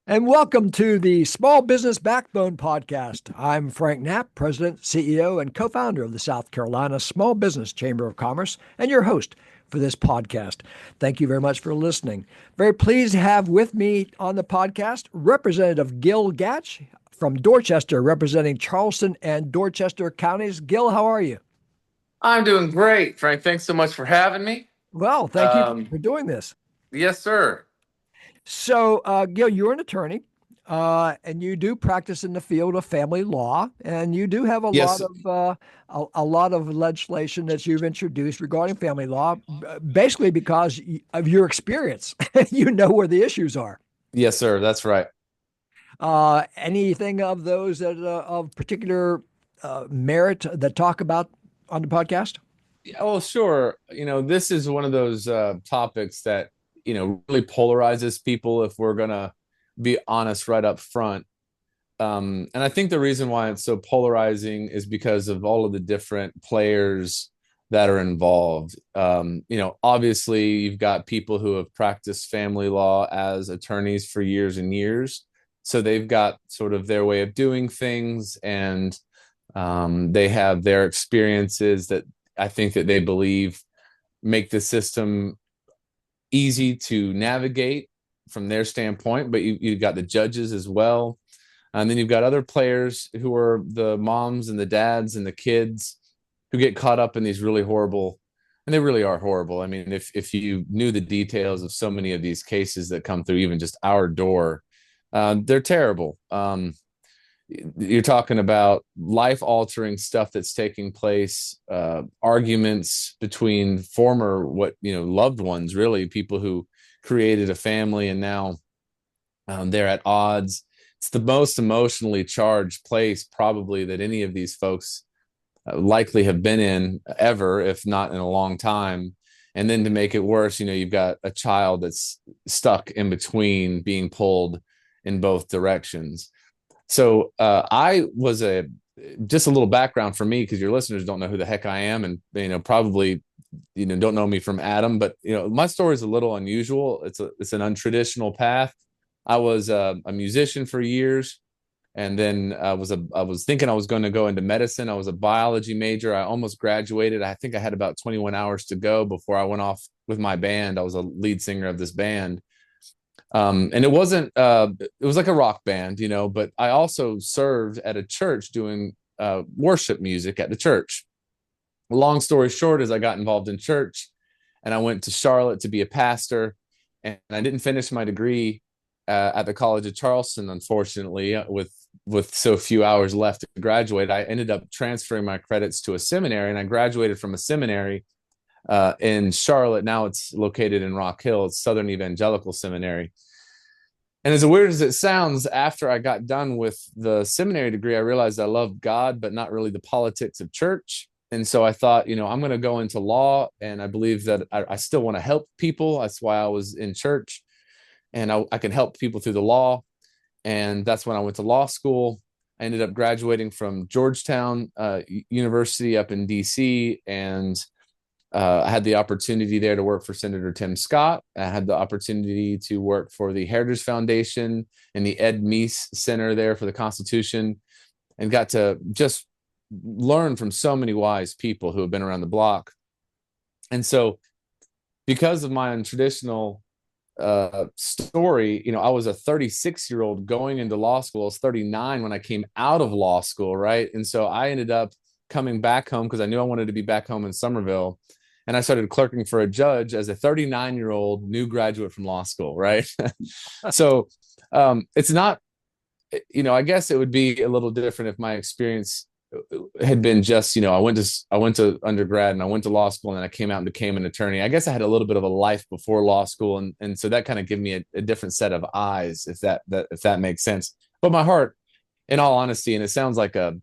And welcome to the Small Business Backbone Podcast. I'm Frank Knapp, President, CEO, and co founder of the South Carolina Small Business Chamber of Commerce, and your host for this podcast. Thank you very much for listening. Very pleased to have with me on the podcast Representative Gil Gatch from Dorchester, representing Charleston and Dorchester counties. Gil, how are you? I'm doing great, Frank. Thanks so much for having me. Well, thank you Um, for doing this. yes, sir. So, Gil, you're an attorney, and you do practice in the field of family law, and you do have Yes, a lot of legislation that you've introduced regarding family law, basically because of your experience. You know where the issues are. yes, sir. That's right. Anything of those that of particular merit that talk about on the podcast? Yeah, well, sure. This is one of those topics that, really polarizes people if we're gonna be honest right up front. And I think the reason why it's so polarizing is because of all of the different players that are involved. Obviously, you've got people who have practiced family law as attorneys for years and years. So they've got sort of their way of doing things, and they have their experiences that I think that they believe make the system easy to navigate from their standpoint. But you've got the judges as well, and then you've got other players who are the moms and the dads and the kids who get caught up in these really horrible, and they really are horrible. I mean, if you knew the details of so many of these cases that come through even just our door, they're terrible. You're talking about life altering stuff that's taking place, arguments between former loved ones, really people who created a family and now they're at odds. It's the most emotionally charged place probably that any of these folks likely have been in ever, if not in a long time. And then to make it worse, you've got a child that's stuck in between, being pulled in both directions. So I was just a little background for me, because your listeners don't know who the heck I am, and probably don't know me from Adam. But my story is a little unusual. It's an untraditional path. I was a musician for years, and then I was thinking I was going to go into medicine. I was a biology major. I almost graduated. I think I had about 21 hours to go before I went off with my band. I was a lead singer of this band. And it wasn't it was like a rock band, but I also served at a church doing worship music at the church. Long story short is I got involved in church, and I went to Charlotte to be a pastor, and I didn't finish my degree at the College of Charleston, unfortunately, with so few hours left to graduate. I ended up transferring my credits to a seminary, and I graduated from a seminary in Charlotte. Now it's located in Rock Hill. It's Southern Evangelical Seminary. And as weird as it sounds, after I got done with the seminary degree, I realized I loved God, but not really the politics of church. And so I thought, I'm going to go into law. And I believe that I still want to help people. That's why I was in church. And I can help people through the law. And that's when I went to law school. I ended up graduating from Georgetown University up in DC, and I had the opportunity there to work for Senator Tim Scott. I had the opportunity to work for the Heritage Foundation and the Ed Meese Center there for the Constitution, and got to just learn from so many wise people who have been around the block. And so, because of my untraditional story, I was a 36-year-old going into law school. I was 39 when I came out of law school, right? And so I ended up coming back home because I knew I wanted to be back home in Somerville. And I started clerking for a judge as a 39-year-old new graduate from law school, right? So it's not, I guess it would be a little different if my experience had been just, I went to undergrad and I went to law school, and then I came out and became an attorney. I guess I had a little bit of a life before law school, and so that kind of gave me a different set of eyes, if that makes sense. But my heart, in all honesty, and it sounds like a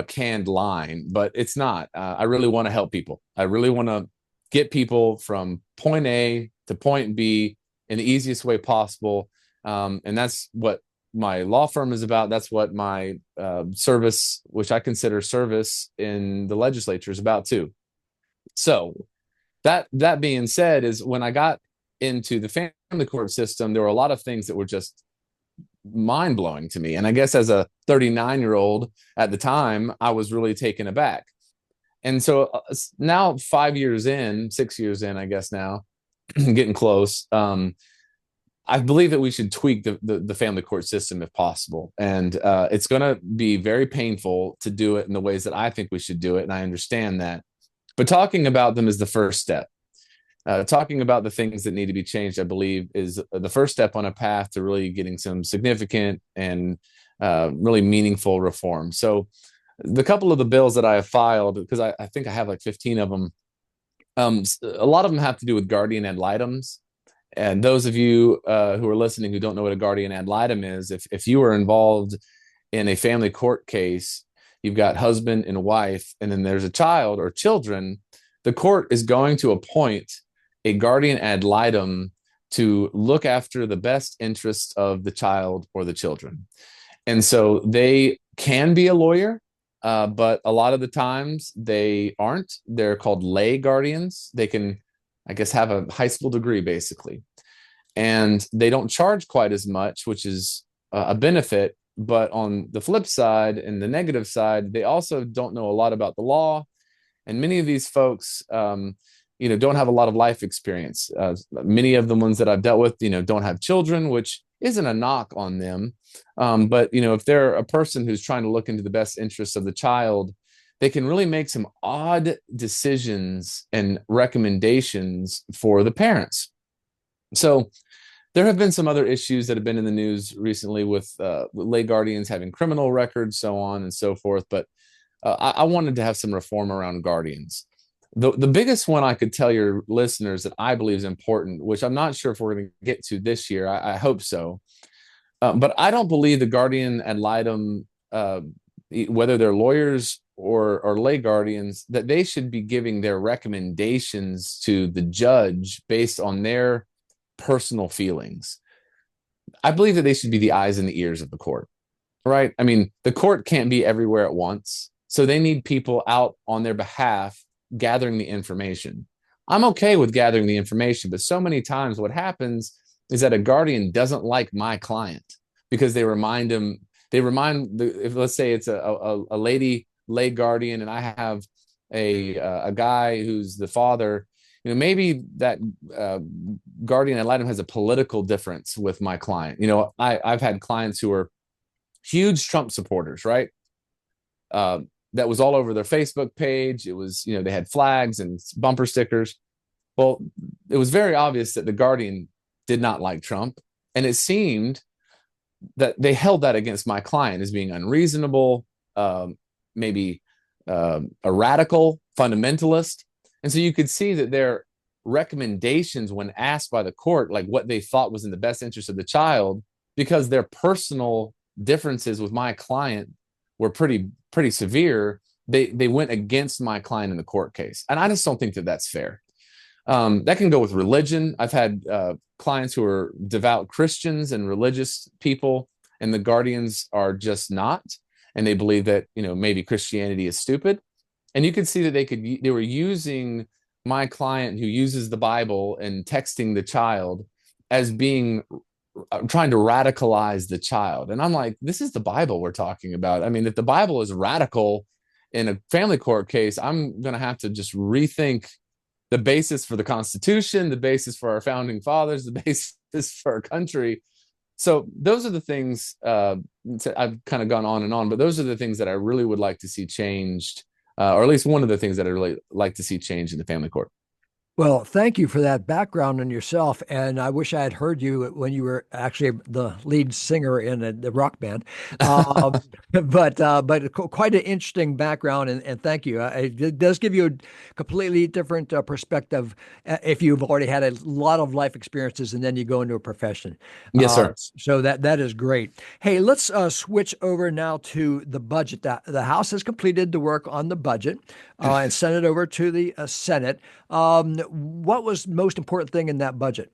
canned line, but it's not. I really want to help people. I really want to get people from point A to point B in the easiest way possible. And that's what my law firm is about. That's what my service, which I consider service in the legislature, is about too. So that being said, is when I got into the family court system, there were a lot of things that were just mind blowing to me. And I guess as a 39-year-old at the time, I was really taken aback. And so now 5 years in, 6 years in, I guess now, getting close. I believe that we should tweak the family court system if possible. And it's going to be very painful to do it in the ways that I think we should do it. And I understand that. But talking about them is the first step. Talking about the things that need to be changed, I believe, is the first step on a path to really getting some significant and really meaningful reform. So the couple of the bills that I have filed, because I think I have like 15 of them, a lot of them have to do with guardian ad litems. And those of you who are listening who don't know what a guardian ad litem is, if you are involved in a family court case, you've got husband and wife, and then there's a child or children, the court is going to appoint a guardian ad litem to look after the best interests of the child or the children. And so they can be a lawyer, but a lot of the times they aren't. They're called lay guardians. They can, I guess, have a high school degree, basically. And they don't charge quite as much, which is a benefit. But on the flip side and the negative side, they also don't know a lot about the law. And many of these folks, don't have a lot of life experience. Many of the ones that I've dealt with, don't have children, which isn't a knock on them. But, if they're a person who's trying to look into the best interests of the child, they can really make some odd decisions and recommendations for the parents. So there have been some other issues that have been in the news recently with lay guardians having criminal records, so on and so forth. But I wanted to have some reform around guardians. The biggest one I could tell your listeners that I believe is important, which I'm not sure if we're going to get to this year. I hope so. But I don't believe the guardian ad litem, whether they're lawyers or lay guardians, that they should be giving their recommendations to the judge based on their personal feelings. I believe that they should be the eyes and the ears of the court, right? I mean, the court can't be everywhere at once. So they need people out on their behalf gathering the information. I'm okay with gathering the information, but so many times what happens is that a guardian doesn't like my client because they remind if let's say it's a lady lay guardian and I have a guy who's the father, maybe that guardian ad litem has a political difference with my client. I've had clients who are huge Trump supporters, right? That was all over their Facebook page. It was, they had flags and bumper stickers. Well, it was very obvious that the guardian did not like Trump. And it seemed that they held that against my client as being unreasonable, maybe a radical fundamentalist. And so you could see that their recommendations, when asked by the court, like what they thought was in the best interest of the child, because their personal differences with my client were pretty severe, they went against my client in the court case. And I just don't think that that's fair. That can go with religion. I've had clients who are devout Christians and religious people, and the guardians are just not. And they believe that, maybe Christianity is stupid. And you could see that they were using my client who uses the Bible and texting the child as being trying to radicalize the child. And I'm like, this is the Bible we're talking about. I mean, if the Bible is radical in a family court case, I'm going to have to just rethink the basis for the Constitution, the basis for our founding fathers, the basis for our country. So those are the things I've kind of gone on and on, but those are the things that I really would like to see changed, or at least one of the things that I really like to see changed in the family court. Well, thank you for that background on yourself. And I wish I had heard you when you were actually the lead singer in the rock band. But quite an interesting background, and thank you. It does give you a completely different perspective if you've already had a lot of life experiences and then you go into a profession. Yes, sir. So that is great. Hey, let's switch over now to the budget. The House has completed the work on the budget and sent it over to the Senate. What was the most important thing in that budget?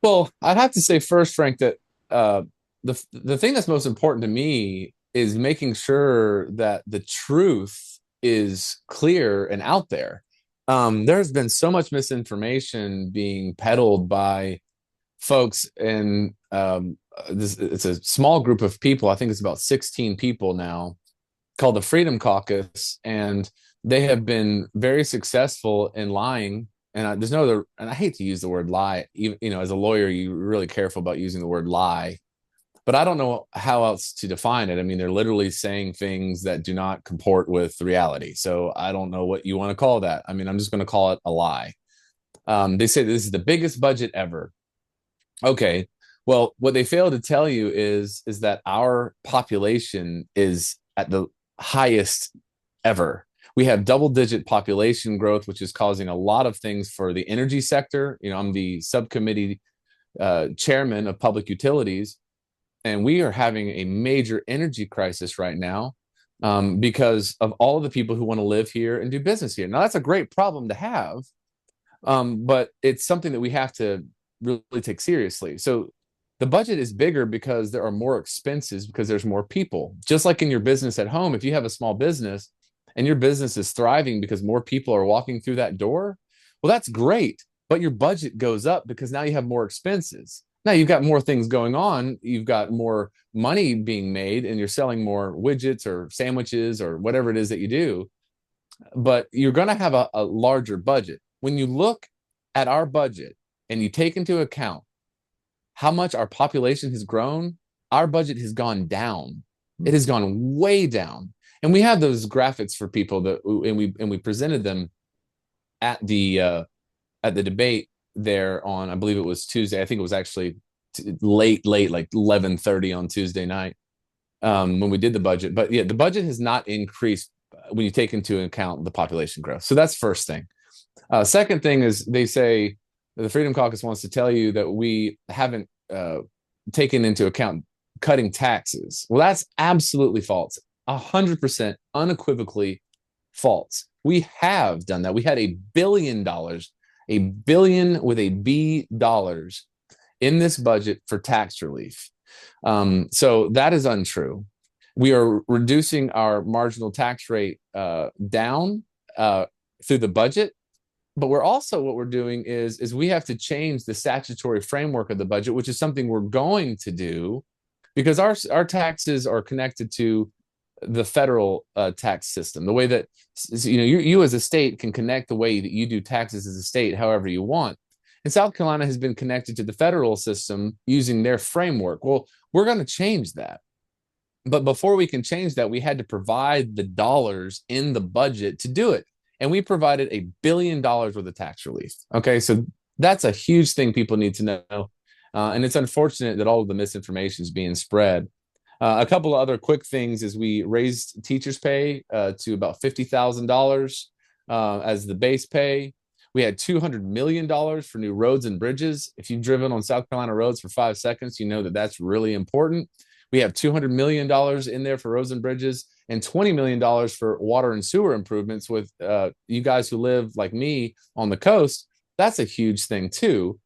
Well, I'd have to say first, Frank, that the thing that's most important to me is making sure that the truth is clear and out there. There's been so much misinformation being peddled by folks in it's a small group of people. I think it's about 16 people now, called the Freedom Caucus, and they have been very successful in lying. And there's no other, and I hate to use the word lie. Even, as a lawyer, you're really careful about using the word lie, but I don't know how else to define it. I mean, they're literally saying things that do not comport with reality. So I don't know what you want to call that. I mean, I'm just going to call it a lie. They say this is the biggest budget ever. Okay. Well, what they fail to tell you is that our population is at the highest ever. We have double digit population growth, which is causing a lot of things for the energy sector. I'm the subcommittee chairman of public utilities, and we are having a major energy crisis right now because of all of the people who want to live here and do business here. Now, that's a great problem to have, but it's something that we have to really take seriously. So the budget is bigger because there are more expenses because there's more people. Just like in your business at home, if you have a small business and your business is thriving because more people are walking through that door, well, that's great. But your budget goes up because now you have more expenses. Now you've got more things going on. You've got more money being made and you're selling more widgets or sandwiches or whatever it is that you do. But you're going to have a larger budget. When you look at our budget and you take into account how much our population has grown, our budget has gone down. It has gone way down. And we have those graphics for people and we presented them at the debate there on, I believe it was Tuesday. I think it was actually late, like 11:30 on Tuesday night when we did the budget. But yeah, the budget has not increased when you take into account the population growth. So that's first thing. Second thing is they say the Freedom Caucus wants to tell you that we haven't taken into account cutting taxes. Well, that's absolutely false. 100% unequivocally false. We have done that. We had $1 billion, a billion with a B dollars in this budget for tax relief. So that is untrue. We are reducing our marginal tax rate down through the budget. But we're also, what we're doing is we have to change the statutory framework of the budget, which is something we're going to do because our taxes are connected to the federal tax system. The way that you as a state can connect the way that you do taxes as a state however you want. And South Carolina has been connected to the federal system using their framework. Well, we're going to change that. But before we can change that, we had to provide the dollars in the budget to do it. And we provided $1 billion worth of tax relief. Okay, so that's a huge thing people need to know. And it's unfortunate that all of the misinformation is being spread. A couple of other quick things is we raised teachers' pay to about $50,000 as the base pay. We had $200 million for new roads and bridges. If you've driven on South Carolina roads for 5 seconds, you know that that's really important. We have $200 million in there for roads and bridges and $20 million for water and sewer improvements with you guys who live like me on the coast. That's a huge thing too.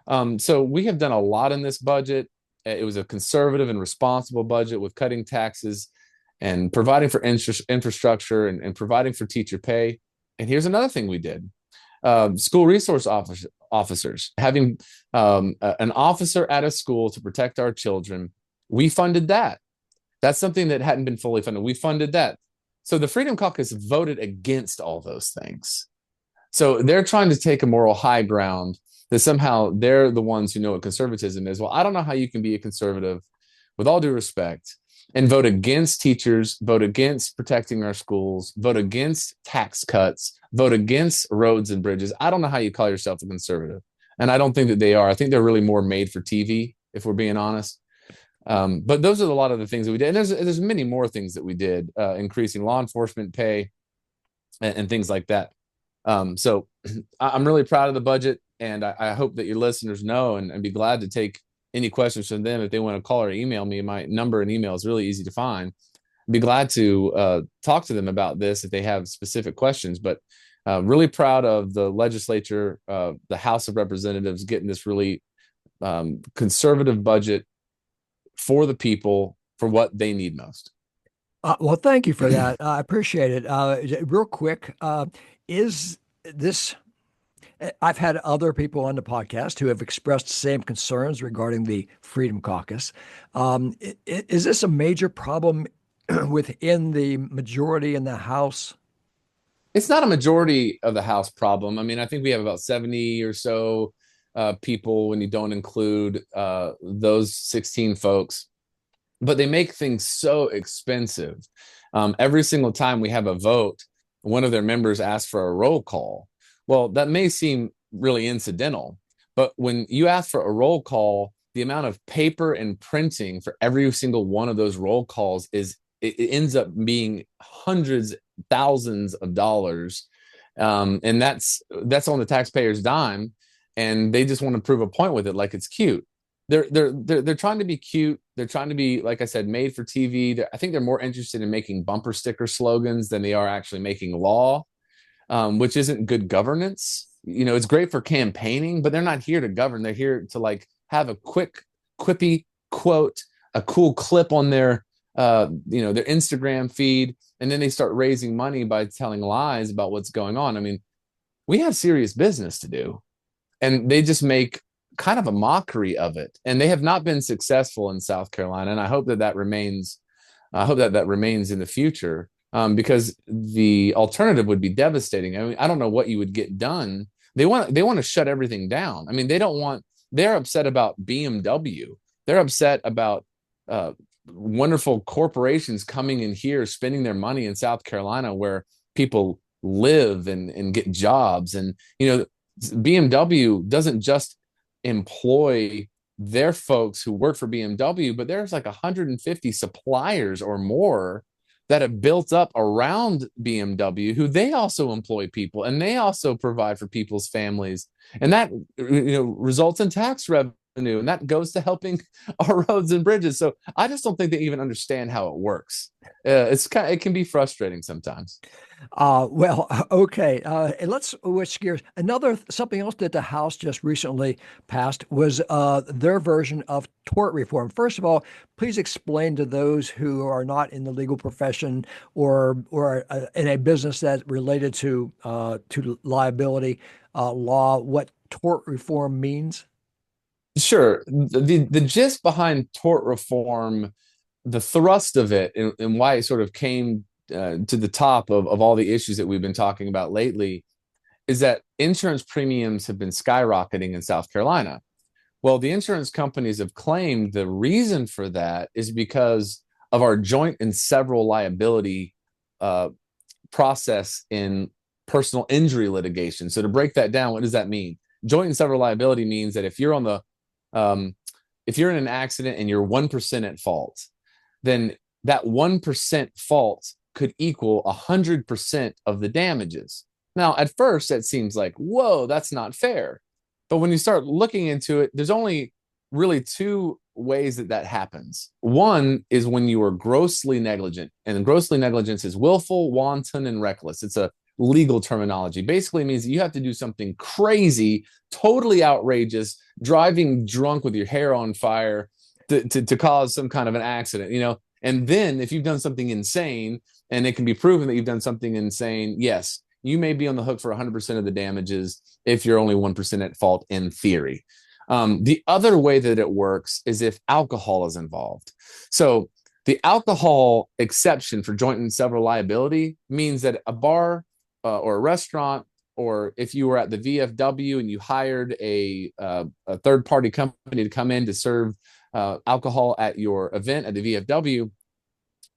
So we have done a lot in this budget. It was a conservative and responsible budget with cutting taxes and providing for infrastructure and providing for teacher pay. And here's another thing we did. School resource officers, having an officer at a school to protect our children. We funded that. That's something that hadn't been fully funded. We funded that. So the Freedom Caucus voted against all those things. So they're trying to take a moral high ground that somehow they're the ones who know what conservatism is. Well, I don't know how you can be a conservative, with all due respect, and vote against teachers, vote against protecting our schools, vote against tax cuts, vote against roads and bridges. I don't know how you call yourself a conservative. And I don't think that they are. I think they're really more made for TV, if we're being honest. But those are a lot of the things that we did. And there's many more things that we did, increasing law enforcement pay and things like that. So I'm really proud of the budget, and I hope that your listeners know and be glad to take any questions from them if they want to call or email me. My number and email is really easy to find. I'd be glad to talk to them about this if they have specific questions. But really proud of the legislature, the House of Representatives getting this really conservative budget for the people for what they need most. Well, thank you for that. I appreciate it. Real quick, is this I've had other people on the podcast who have expressed the same concerns regarding the Freedom Caucus. Is this a major problem within the majority in the House? It's not a majority of the House problem. I mean, I think we have about 70 or so people when you don't include those 16 folks, but they make things so expensive. Every single time we have a vote, one of their members asks for a roll call. Well, that may seem really incidental, but when you ask for a roll call, the amount of paper and printing for every single one of those roll calls it ends up being hundreds, thousands of dollars, and that's on the taxpayer's dime, and they just want to prove a point with it, like it's cute. They're trying to be cute. They're trying to be, like I said, made for TV. I think they're more interested in making bumper sticker slogans than they are actually making law, which isn't good governance. You know, it's great for campaigning, but they're not here to govern. They're here to like have a quick, quippy quote, a cool clip on their, their Instagram feed, and then they start raising money by telling lies about what's going on. I mean, we have serious business to do, and they just make kind of a mockery of it. And they have not been successful in South Carolina, and I hope that remains. I hope that remains in the future, because the alternative would be devastating. I mean, I don't know what you would get done. They want to shut everything down. I mean, they don't want. They're upset about BMW. They're upset about wonderful corporations coming in here, spending their money in South Carolina, where people live and get jobs. And BMW doesn't just employ their folks who work for BMW, but there's like 150 suppliers or more that have built up around BMW, who they also employ people, and they also provide for people's families, and that results in tax revenue, and that goes to helping our roads and bridges. So I just don't think they even understand how it works. It can be frustrating sometimes. Okay. And let's switch gears. Something else that the House just recently passed was their version of tort reform. First of all, please explain to those who are not in the legal profession or in a business that related to liability law what tort reform means. Sure. The gist behind tort reform, the thrust of it, and why it sort of came to the top of all the issues that we've been talking about lately, is that insurance premiums have been skyrocketing in South Carolina. Well, the insurance companies have claimed the reason for that is because of our joint and several liability process in personal injury litigation. So to break that down, what does that mean? Joint and several liability means that if you're if you're in an accident and you're 1% at fault, then that 1% fault could equal 100% of the damages. Now, at first, that seems like, whoa, that's not fair. But when you start looking into it, there's only really two ways that happens. One is when you are grossly negligent, and grossly negligence is willful, wanton, and reckless. It's a legal terminology. Basically means that you have to do something crazy, totally outrageous, driving drunk with your hair on fire to cause some kind of an accident, And then if you've done something insane and it can be proven that you've done something insane, yes, you may be on the hook for 100% of the damages if you're only 1% at fault in theory. The other way that it works is if alcohol is involved. So the alcohol exception for joint and several liability means that a bar or a restaurant, or if you were at the VFW and you hired a third-party company to come in to serve alcohol at your event at the VFW,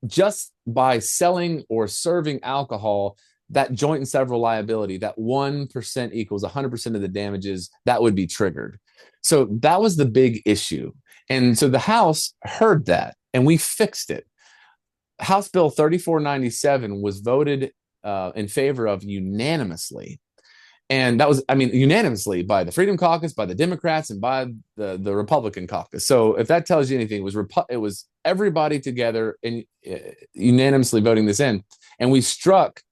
just by selling or serving alcohol, that joint and several liability, that 1% equals 100% of the damages, that would be triggered. So that was the big issue. And so the House heard that, and we fixed it. House Bill 3497 was voted in favor of unanimously. And that was, unanimously by the Freedom Caucus, by the Democrats, and by the Republican caucus. So if that tells you anything, it was everybody together and unanimously voting this in. And we struck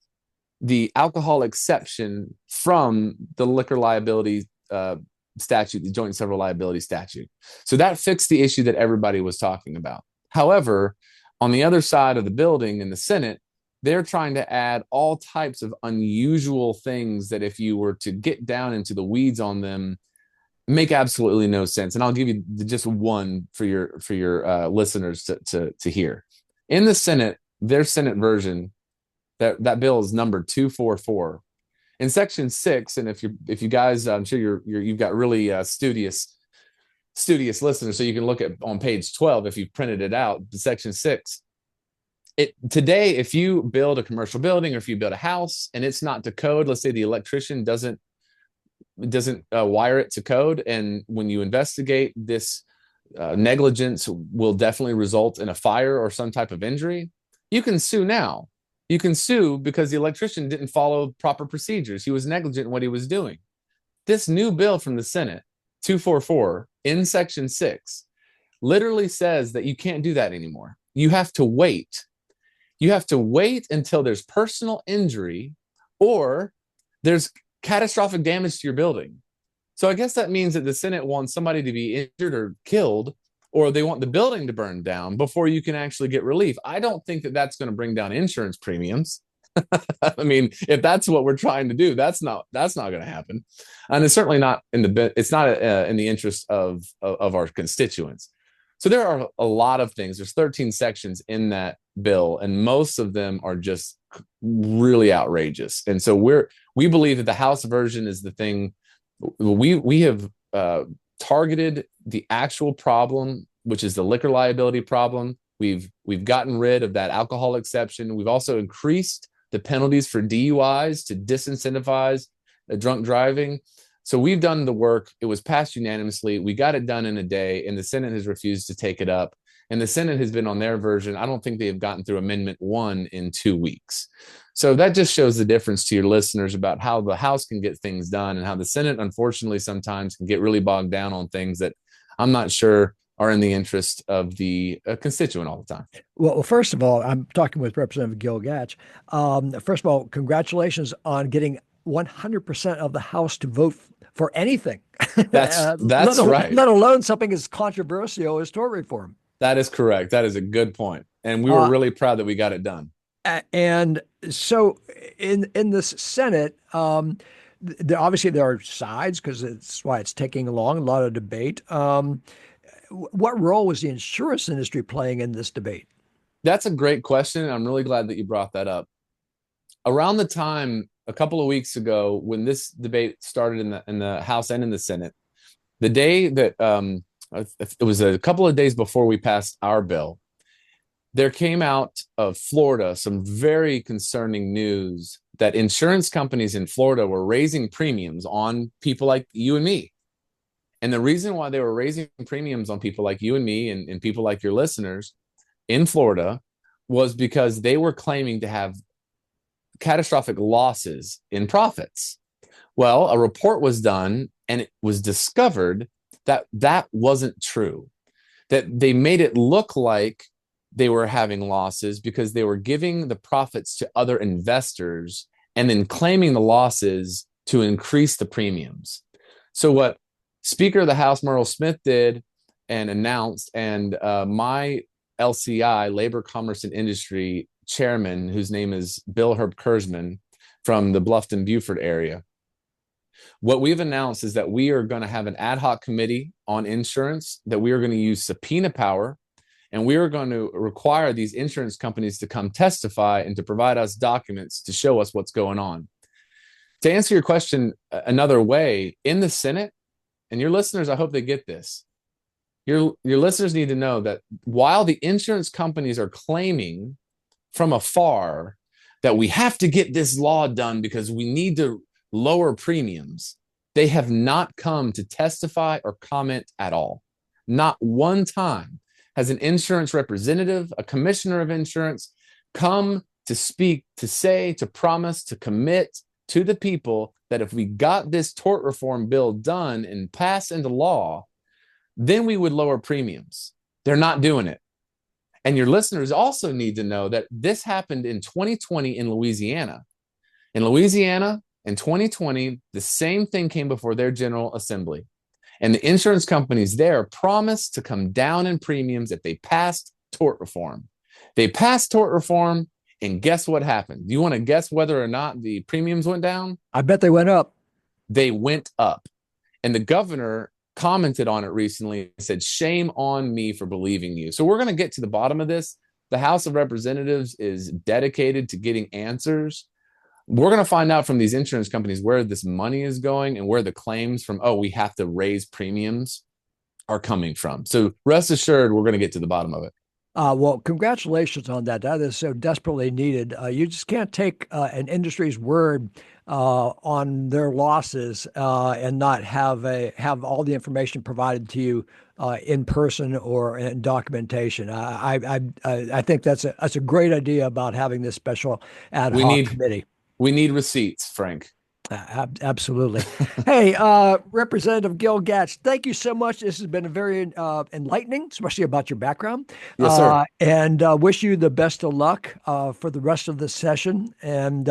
the alcohol exception from the liquor liability statute, the joint and several liability statute. So that fixed the issue that everybody was talking about. However, on the other side of the building in the Senate, they're trying to add all types of unusual things that if you were to get down into the weeds on them, make absolutely no sense. And I'll give you just one for your listeners to hear. In the Senate, their Senate version, that bill is number 244. In section 6, and if you guys, I'm sure you've got really studious listeners, so you can look at on page 12 if you've printed it out, section 6. Today, if you build a commercial building or if you build a house and it's not to code, let's say the electrician doesn't wire it to code, and when you investigate, this negligence will definitely result in a fire or some type of injury, you can sue now. You can sue because the electrician didn't follow proper procedures. He was negligent in what he was doing. This new bill from the Senate, 244, in section 6, literally says that you can't do that anymore. You have to wait. You have to wait until there's personal injury or there's catastrophic damage to your building. So I guess that means that the Senate wants somebody to be injured or killed, or they want the building to burn down before you can actually get relief. I don't think that that's going to bring down insurance premiums. I mean, if that's what we're trying to do, that's not going to happen, and it's certainly not in the interest of our constituents. So there are a lot of things. There's 13 sections in that bill, and most of them are just really outrageous. And so we believe that the House version is the thing. We have targeted the actual problem, which is the liquor liability problem. We've gotten rid of that alcohol exception. We've also increased the penalties for DUIs to disincentivize drunk driving. So we've done the work. It was passed unanimously. We got it done in a day, and the Senate has refused to take it up. And the Senate has been on their version. I don't think they have gotten through Amendment 1 in 2 weeks. So that just shows the difference to your listeners about how the House can get things done and how the Senate, unfortunately, sometimes can get really bogged down on things that I'm not sure are in the interest of the constituent all the time. Well, first of all, I'm talking with Representative Gil Gatch. First of all, congratulations on getting 100% of the House to vote for anything. That's right. Let alone something as controversial as tort reform. That is correct. That is a good point. And we were really proud that we got it done. And so in this Senate, obviously there are sides because it's why it's taking long, a lot of debate. What role was the insurance industry playing in this debate? That's a great question. I'm really glad that you brought that up. Around the time a couple of weeks ago, when this debate started in the House and in the Senate, the day that it was a couple of days before we passed our bill, there came out of Florida some very concerning news that insurance companies in Florida were raising premiums on people like you and me. And the reason why they were raising premiums on people like you and me and people like your listeners in Florida was because they were claiming to have catastrophic losses in profits. Well, a report was done and it was discovered that that wasn't true, that they made it look like they were having losses because they were giving the profits to other investors and then claiming the losses to increase the premiums. So what Speaker of the House Merle Smith did and announced, and my LCI, Labor, Commerce, and Industry chairman, whose name is Bill Herb Kurzman from the Bluffton, Beaufort area, what we've announced is that we are going to have an ad hoc committee on insurance, that we are going to use subpoena power, and we are going to require these insurance companies to come testify and to provide us documents to show us what's going on. To answer your question another way, in the Senate, and your listeners, I hope they get this, your listeners need to know that while the insurance companies are claiming from afar that we have to get this law done because we need to lower premiums, they have not come to testify or comment at all. Not one time has an insurance representative, a commissioner of insurance, come to speak, to say, to promise, to commit to the people that if we got this tort reform bill done and passed into law, then we would lower premiums. They're not doing it. And your listeners also need to know that this happened in 2020 in Louisiana. In Louisiana, in 2020, the same thing came before their General Assembly. And the insurance companies there promised to come down in premiums if they passed tort reform. They passed tort reform, And guess what happened? Do you want to guess whether or not the premiums went down? I bet they went up. They went up. And the governor commented on it recently and said, shame on me for believing you. So we're going to get to the bottom of this. The House of Representatives is dedicated to getting answers. We're going to find out from these insurance companies where this money is going and where the claims from, oh, we have to raise premiums are coming from. So rest assured, we're going to get to the bottom of it. Well, congratulations on that. That is so desperately needed. You just can't take an industry's word on their losses and not have all the information provided to you in person or in documentation. I think that's a great idea about having this special ad We hoc need committee. we need receipts, Frank. Absolutely. Hey, Representative Gil Gatch, thank you so much. This has been very enlightening, especially about your background. Yes, sir. And wish you the best of luck for the rest of the session. And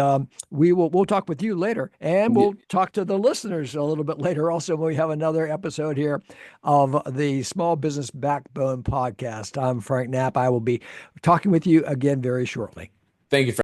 we'll talk with you later, and we'll talk to the listeners a little bit later. Also, when we have another episode here of the Small Business Backbone podcast. I'm Frank Knapp. I will be talking with you again very shortly. Thank you, Frank.